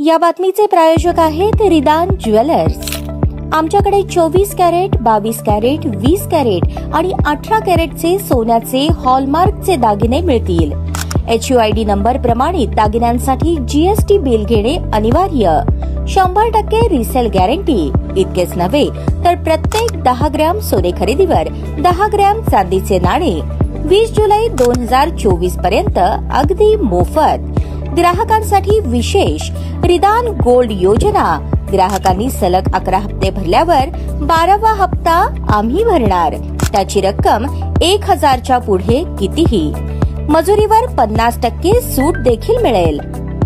या बातमीचे प्रायोजक आहेत रिदान ज्वेलर्स। आमच्याकडे 24 कॅरेट, 22 कॅरेट, 20 कॅरेट आणि 18 कॅरेटचे सोन्याचे हॉलमार्कचे दागिने मिळतील। HUID नंबर प्रमाणित दागिन्यांसाठी GST बिल घेणे अनिवार्य। 100% रिसेल गॅरंटी। इतकेच नव्हे तर प्रत्येक 10 ग्रॅम सोने खरेदीवर 10 ग्रॅम चांदीचे नाणे 20 जुलै 2024 पर्यंत अगदी मोफत। ग्राहकांसाठी विशेष रिदान गोल्ड योजना। ग्राहकांनी सलग 11 हप्ते भरल्यावर 12वा हप्ता आम्ही भरणार। त्याची रक्कम 1000च्या पुढे कितीही। मजुरीवर 50% सूट देखील मिळेल।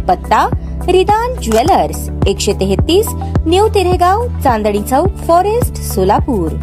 पत्ता रिदान jewellers, 133 new तिरेगाव, Chandni Chowk, forest, Solapur.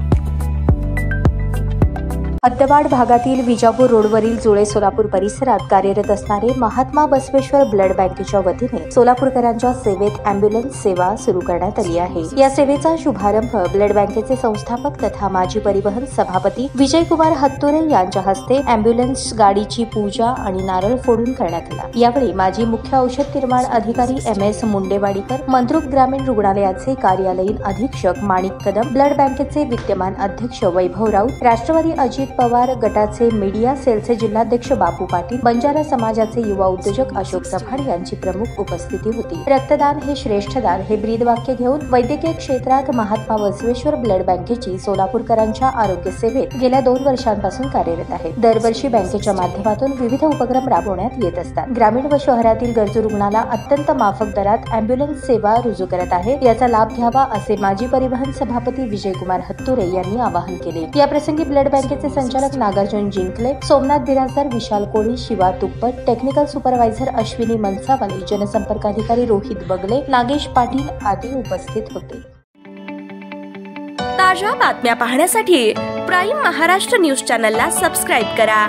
हद्दवाड भागातील विजापूर रोडवरील जुळे सोलापूर परिसरात कार्यरत असणारे महात्मा बसवेश्वर ब्लड बँकेच्या वतीने सोलापूरकरांच्या सेवेत अँब्युलन्स सेवा सुरू करण्यात आली आहे। या सेवेचा शुभारंभ ब्लड बँकेचे संस्थापक तथा माजी परिवहन सभापती विजयकुमार हत्तुरे यांच्या हस्ते अँब्युलन्स गाडीची पूजा आणि नारळ फोडून करण्यात आला। यावेळी माजी मुख्य औषध निर्माण अधिकारी MS मुंडेवाडीकर, मंद्रुप ग्रामीण रुग्णालयाचे कार्यालयीन अधीक्षक माणिक कदम, ब्लड बँकेचे विद्यमान अध्यक्ष वैभव राऊत, राष्ट्रवादी अजित पवार गटाचे मीडिया सेलचे जिल्हाध्यक्ष बापू पाटील, बंजारा समाजाचे युवा उद्योजक अशोक चव्हाण यांची प्रमुख उपस्थिती होती। रक्तदान हे श्रेष्ठ दान हे ब्रीदवाक्य घेऊन वैद्यकीय क्षेत्रात महात्मा बसवेश्वर ब्लड बँकेची सोलापूरकरांच्या आरोग्य सेवेत गेल्या 2 वर्षांपासून कार्यरत आहे। दरवर्षी बँकेच्या माध्यमातून विविध उपक्रम राबवण्यात येत असतात। ग्रामीण व शहरातील गरजू रुग्णाला अत्यंत माफक दरात अँब्युलन्स सेवा रुजू करत आहे। याचा लाभ घ्यावा असे माजी परिवहन सभापती विजयकुमार हत्तुरे यांनी आवाहन केले। या प्रसंगी ब्लड बँकेचे संचालक नागार्जुन जिंकले, सोमनाथ बिराजदार, विशाल कोळी, शिवा तुप्पट, टेक्निकल सुपरवायझर अश्विनी मनसावाले, जनसंपर्क अधिकारी रोहित बगले, नागेश पाटील आदी उपस्थित होते। ताज्या बातम्या पाहण्यासाठी प्राईम महाराष्ट्र न्यूज चॅनलला सबस्क्राईब करा।